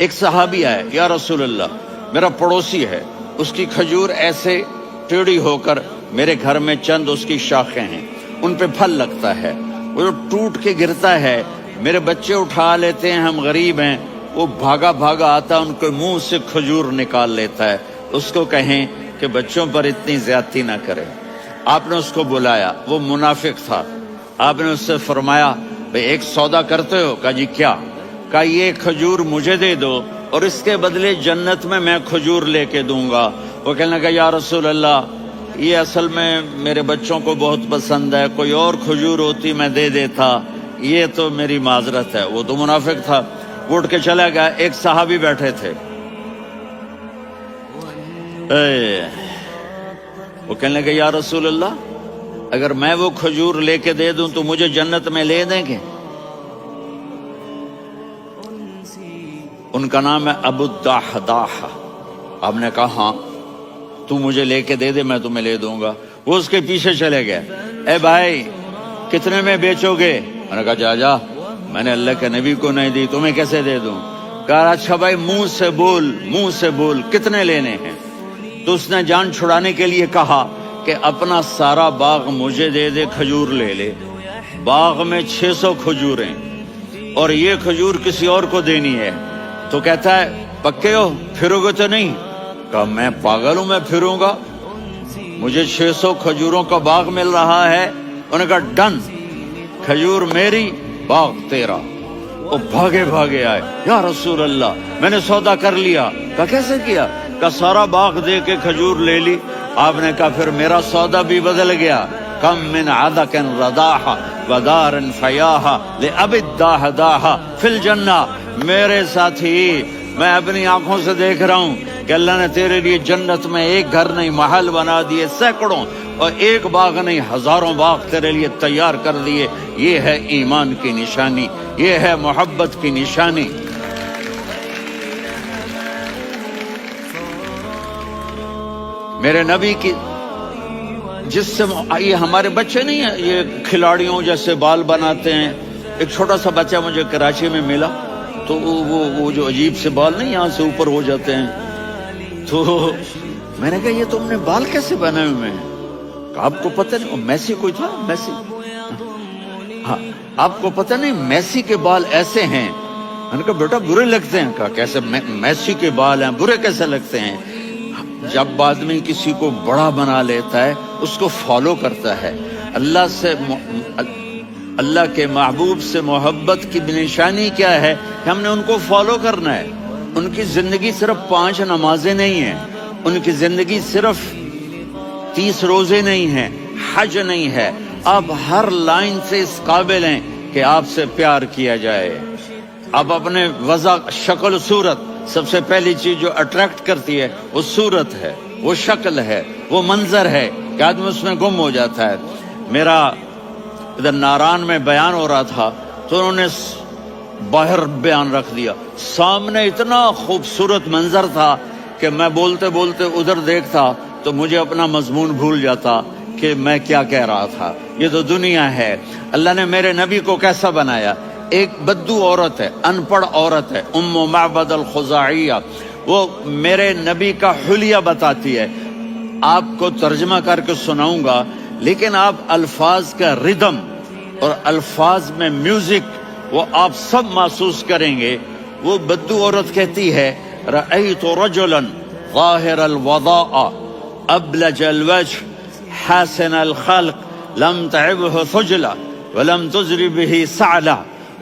ایک صحابی آئے، یا رسول اللہ میرا پڑوسی ہے، اس کی کھجور ایسے ٹیڑھی ہو کر میرے گھر میں چند اس کی شاخیں ہیں، ان پہ پھل لگتا ہے، وہ ٹوٹ کے گرتا ہے، میرے بچے اٹھا لیتے ہیں، ہم غریب ہیں، وہ بھاگا بھاگا آتا ان کے منہ سے کھجور نکال لیتا ہے، اس کو کہیں کہ بچوں پر اتنی زیادتی نہ کرے۔ آپ نے اس کو بلایا، وہ منافق تھا، آپ نے اس سے فرمایا بھئی ایک سودا کرتے ہو؟ کہا جی کیا؟ کہا یہ کھجور مجھے دے دو اور اس کے بدلے جنت میں کھجور لے کے دوں گا۔ وہ کہنے لگا یا رسول اللہ یہ اصل میں میرے بچوں کو بہت پسند ہے، کوئی اور کھجور ہوتی میں دے دیتا، یہ تو میری معذرت ہے۔ وہ تو منافق تھا، اٹھ کے چلا گیا۔ ایک صحابی بیٹھے تھے، وہ کہنے لگے یا رسول اللہ اگر میں وہ کھجور لے کے دے دوں تو مجھے جنت میں لے دیں گے؟ ان کا نام ہے ابو الدحداح۔ آپ نے کہا ہاں تو مجھے لے کے دے دے، میں تمہیں لے دوں گا۔ وہ اس کے پیچھے چلے گئے، اے بھائی کتنے میں بیچو گے؟ میں نے کہا جا جا، میں نے اللہ کے نبی کو نہیں دی، تمہیں کیسے دے دوں؟ کہا اچھا بھائی منہ سے بول کتنے لینے ہیں؟ تو اس نے جان چھڑانے کے لیے کہا کہ اپنا سارا باغ مجھے دے دے، کھجور لے لے۔ باغ میں 600 کھجوریں اور یہ کھجور کسی اور کو دینی ہے۔ تو کہتا ہے پکے ہو، پھرو گے تو نہیں؟ کہا میں پاگل ہوں، میں پھروں گا؟ مجھے 600 کھجوروں کا باغ مل رہا ہے۔ انہوں نے کہا ڈن، کھجور میری، باغ تیرا۔ وہ بھاگے بھاگے آئے، یا رسول اللہ میں نے سودا کر لیا۔ کہا کیسے کیا؟ کہا سارا باغ دے کے کھجور لے لی۔ آپ نے کہا پھر میرا سودا بھی بدل گیا۔ کم من عدک رداح ودار فیاح لأبی الدحداح فی الجنہ۔ میرے ساتھی میں اپنی آنکھوں سے دیکھ رہا ہوں کہ اللہ نے تیرے لیے جنت میں ایک گھر نہیں محل بنا دیے سینکڑوں، اور ایک باغ نہیں ہزاروں باغ تیرے لیے تیار کر دیے۔ یہ ہے ایمان کی نشانی، یہ ہے محبت کی نشانی۔ میرے نبی کی جس سے یہ ہمارے بچے نہیں ہیں، یہ کھلاڑیوں جیسے بال بناتے ہیں۔ ایک چھوٹا سا بچہ مجھے کراچی میں ملا، تو وہ جو عجیب سے بال نہیں یہاں سے اوپر ہو جاتے ہیں، تو میں نے کہا یہ تم نے بال کیسے بنائے ہوئے ہیں؟ آپ کو پتہ نہیں وہ میسی کوئی تھا، میسی، ہاں آپ کو پتہ نہیں میسی کے بال ایسے ہیں؟ میں نے کہا بیٹا برے لگتے ہیں۔ کہا کیسے؟ میسی کے بال ہیں برے کیسے لگتے ہیں؟ جب آدمی کسی کو بڑا بنا لیتا ہے اس کو فالو کرتا ہے۔ اللہ کے محبوب سے محبت کی نشانی کیا ہے کہ ہم نے ان کو فالو کرنا ہے۔ ان کی زندگی صرف 5 نمازیں نہیں ہیں، ان کی زندگی صرف 30 روزے نہیں ہیں، حج نہیں ہے۔ آپ ہر لائن سے اس قابل ہیں کہ آپ سے پیار کیا جائے۔ آپ اپنے وضع، شکل و صورت، سب سے پہلی چیز جو اٹریکٹ کرتی ہے وہ صورت ہے، وہ شکل ہے، وہ منظر ہے کہ آدمی اس میں گم ہو جاتا ہے۔ میرا ادھر ناران میں بیان ہو رہا تھا تو انہوں نے باہر بیان رکھ دیا، سامنے اتنا خوبصورت منظر تھا کہ میں بولتے بولتے ادھر دیکھتا تو مجھے اپنا مضمون بھول جاتا کہ میں کیا کہہ رہا تھا۔ یہ تو دنیا ہے۔ اللہ نے میرے نبی کو کیسا بنایا؟ ایک بدو عورت ہے، ان پڑھ عورت ہے، ام معبد الخزاعیہ، وہ میرے نبی کا حلیہ بتاتی ہے۔ آپ کو ترجمہ کر کے سناؤں گا، لیکن آپ الفاظ کا ردم اور الفاظ میں میوزک وہ آپ سب محسوس کریں گے۔ وہ بدو عورت کہتی ہے رأیت رجلا ظاہر الوضاء ابلج الوجه حاسن الخلق لم تعبه ثجلة ولم تزر به سعلة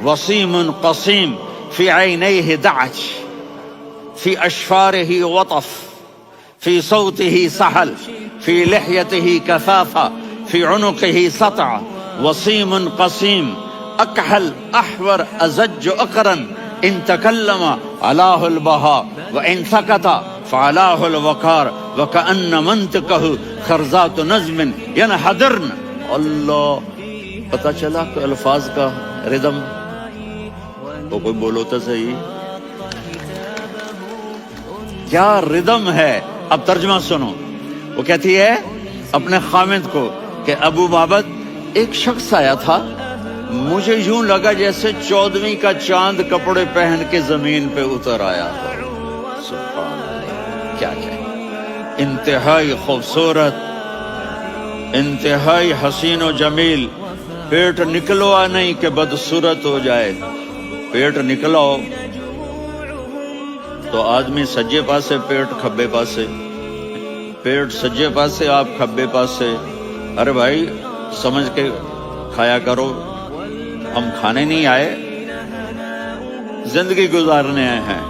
وصيم قصيم في عينيه دعج في أشفاره وطف في صوته سحل في لحيته كثافة في عنقه سطع وصيم قصيم أكحل أحور أزج أقرن إن تكلم علاه البهاء وإن سكت فعلاه الوقار وكأن منطقه خرزات نظم ينحدرن۔ اللہ، پتہ چلا کہ الفاظ کا ردم تو کوئی بولو تو صحیح، کیا ردم ہے۔ اب ترجمہ سنو۔ وہ کہتی ہے اپنے خامد کو کہ ابو معبد ایک شخص آیا تھا، مجھے یوں لگا جیسے 14ویں کا چاند کپڑے پہن کے زمین پہ اتر آیا ہو۔ سبحان اللہ، کیا کہیں، انتہائی خوبصورت، انتہائی حسین و جمیل۔ پیٹ نکلوا نہیں کہ بدصورت ہو جائے، پیٹ نکلاؤ تو آدمی سجے پاسے پیٹ کھبے پاسے، پیٹ سجے پاسے آپ کھبے پاسے۔ ارے بھائی سمجھ کے کھایا کرو، ہم کھانے نہیں آئے، زندگی گزارنے آئے ہیں۔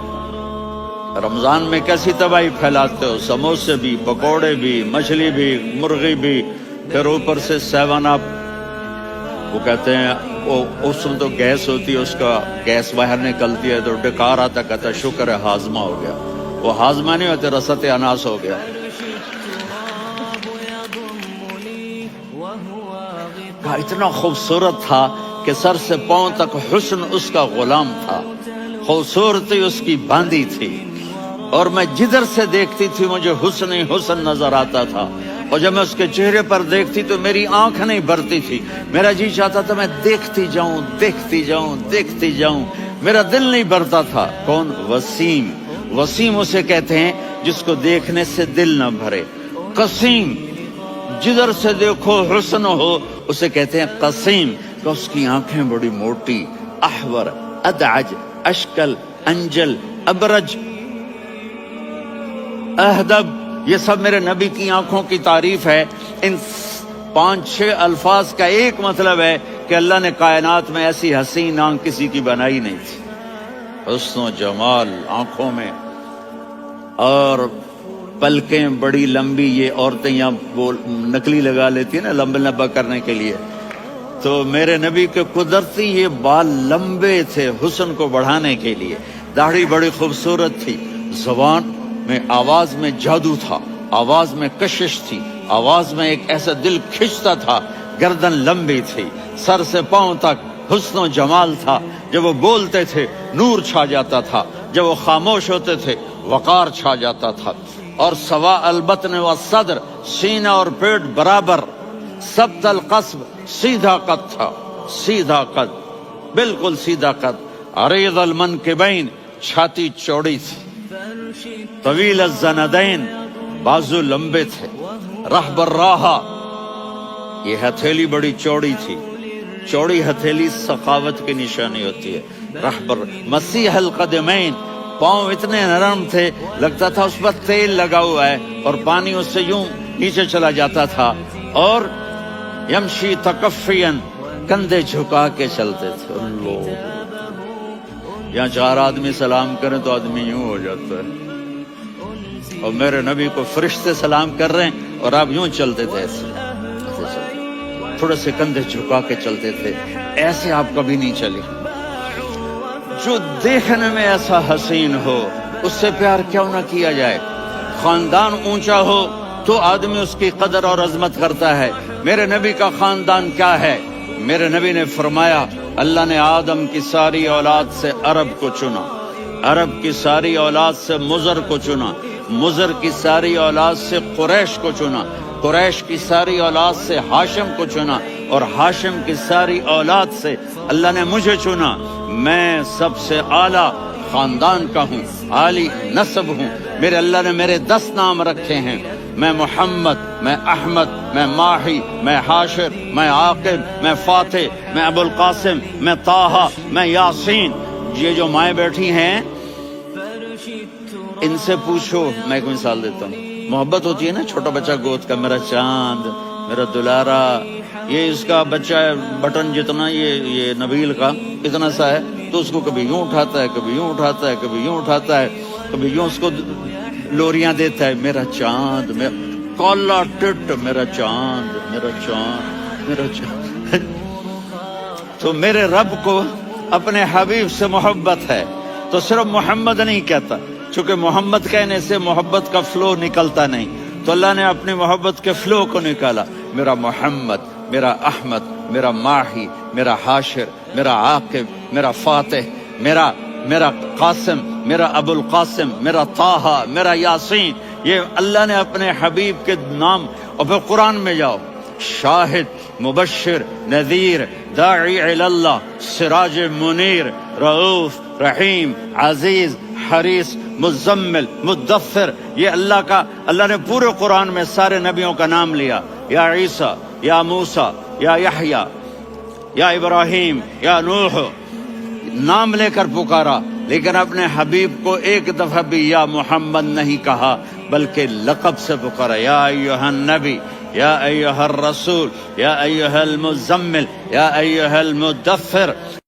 رمضان میں کیسی تباہی پھیلاتے ہو، سموسے بھی، پکوڑے بھی، مچھلی بھی، مرغی بھی، پھر اوپر سے 7 اپ۔ وہ کہتے ہیں اس میں تو گیس ہوتی ہے، اس کا گیس باہر نکلتی ہے تو ڈکار آتا، کہتا ہے شکر ہے ہاضمہ ہو گیا۔ وہ ہاضمہ نہیں ہوتے، رسط اناس ہو گیا۔ اتنا خوبصورت تھا کہ سر سے پاؤں تک حسن اس کا غلام تھا، خوبصورتی اس کی باندھی تھی، اور میں جدھر سے دیکھتی تھی مجھے حسن ہی حسن نظر آتا تھا، اور جب میں اس کے چہرے پر دیکھتی تو میری آنکھ نہیں بھرتی تھی، میرا جی چاہتا تھا میں دیکھتی جاؤں دیکھتی جاؤں دیکھتی جاؤں، میرا دل نہیں بھرتا تھا۔ کون؟ وسیم۔ وسیم اسے کہتے ہیں جس کو دیکھنے سے دل نہ بھرے۔ قسیم، جدھر سے دیکھو حسن ہو، اسے کہتے ہیں قسیم، کہ اس کی آنکھیں بڑی موٹی، احور، ادعج، اشکل، انجل، ابرج، اہدب، یہ سب میرے نبی کی آنکھوں کی تعریف ہے۔ ان 5-6 الفاظ کا ایک مطلب ہے کہ اللہ نے کائنات میں ایسی حسین آنکھ کسی کی بنائی نہیں تھی۔ حسن و جمال آنکھوں میں، اور پلکیں بڑی لمبی، یہ عورتیں یہاں نکلی لگا لیتی ہیں نا لمبا لمبا کرنے کے لیے، تو میرے نبی کے قدرتی یہ بال لمبے تھے حسن کو بڑھانے کے لیے۔ داڑھی بڑی خوبصورت تھی، زبان میں، آواز میں جادو تھا، آواز میں کشش تھی، آواز میں ایک ایسا دل کھنچتا تھا، گردن لمبی تھی، سر سے پاؤں تک حسن و جمال تھا۔ جب وہ بولتے تھے نور چھا جاتا تھا، جب وہ خاموش ہوتے تھے وقار چھا جاتا تھا۔ اور سوا البطن و صدر، سینہ اور پیٹ برابر، سبت القصب، سیدھا قد تھا، سیدھا قد، بالکل سیدھا قد۔ عریض المنکبین، چھاتی چوڑی تھی، طویل الزندین، بازو لمبے تھے، رحب الراحہ، یہ ہتھیلی بڑی چوڑی تھی، چوڑی ہتھیلی سخاوت کی نشانی ہوتی ہے۔ رحب مسیح القدمین، پاؤں اتنے نرم تھے لگتا تھا اس پر تیل لگا ہوا ہے، اور پانی اس سے یوں نیچے چلا جاتا تھا۔ اور یمشی تکفین، کندھے جھکا کے چلتے تھے۔ اللہ، یہاں 4 آدمی سلام کریں تو آدمی یوں ہو جاتا ہے، اور میرے نبی کو فرشتے سلام کر رہے ہیں اور آپ یوں چلتے تھے، ایسے تھوڑے سے کندھے جھکا کے چلتے تھے، ایسے آپ کبھی نہیں چلے۔ جو دیکھنے میں ایسا حسین ہو اس سے پیار کیوں نہ کیا جائے؟ خاندان اونچا ہو تو آدمی اس کی قدر اور عظمت کرتا ہے۔ میرے نبی کا خاندان کیا ہے؟ میرے نبی نے فرمایا اللہ نے آدم کی ساری اولاد سے عرب کو چنا، عرب کی ساری اولاد سے مضر کو چنا، مضر کی ساری اولاد سے قریش کو چنا، قریش کی ساری اولاد سے ہاشم کو چنا، اور ہاشم کی ساری اولاد سے اللہ نے مجھے چنا۔ میں سب سے اعلیٰ خاندان کا ہوں، عالی نسب ہوں۔ میرے اللہ نے میرے 10 نام رکھے ہیں، میں محمد، میں احمد، میں ماہی، میں حاشر، میں عاقب، میں فاتح، میں ابو القاسم، میں طٰہٰ، میں یاسین۔ یہ جو مائیں بیٹھی ہیں ان سے پوچھو، میں ایک مثال دیتا ہوں، محبت ہوتی ہے نا چھوٹا بچہ گود کا، میرا چاند، میرا دلارا، یہ اس کا بچہ بٹن جتنا یہ نبیل کا اتنا سا ہے، تو اس کو کبھی یوں اٹھاتا ہے، کبھی یوں اٹھاتا ہے، کبھی یوں اٹھاتا ہے، کبھی یوں اس کو لوریاں دیتا ہے، میرا چاند، میرا کالا ٹٹ، میرا چاند، میرا چاند، میرا چاند۔ تو میرے رب کو اپنے حبیب سے محبت ہے تو صرف محمد نہیں کہتا، چونکہ محمد کہنے سے محبت کا فلو نکلتا نہیں، تو اللہ نے اپنی محبت کے فلو کو نکالا۔ میرا محمد، میرا احمد، میرا ماہی، میرا حاشر، میرا عاقب، میرا فاتح، میرا قاسم، میرا ابو القاسم، میرا طٰہٰ، میرا یاسین، یہ اللہ نے اپنے حبیب کے نام۔ اور پھر قرآن میں جاؤ، شاہد، مبشر نذیر داعی الی اللہ سراج منیر رؤوف رحیم عزیز حریص مزمل مدثر، یہ اللہ نے پورے قرآن میں سارے نبیوں کا نام لیا، یا عیسیٰ یا موسیٰ یا یحییٰ یا ابراہیم یا نوح، نام لے کر پکارا، لیکن اپنے حبیب کو ایک دفعہ بھی یا محمد نہیں کہا، بلکہ لقب سے پکارا، یا ایھا النبی یا ایھا الرسول یا ایھا المزمل یا ایھا المدثر۔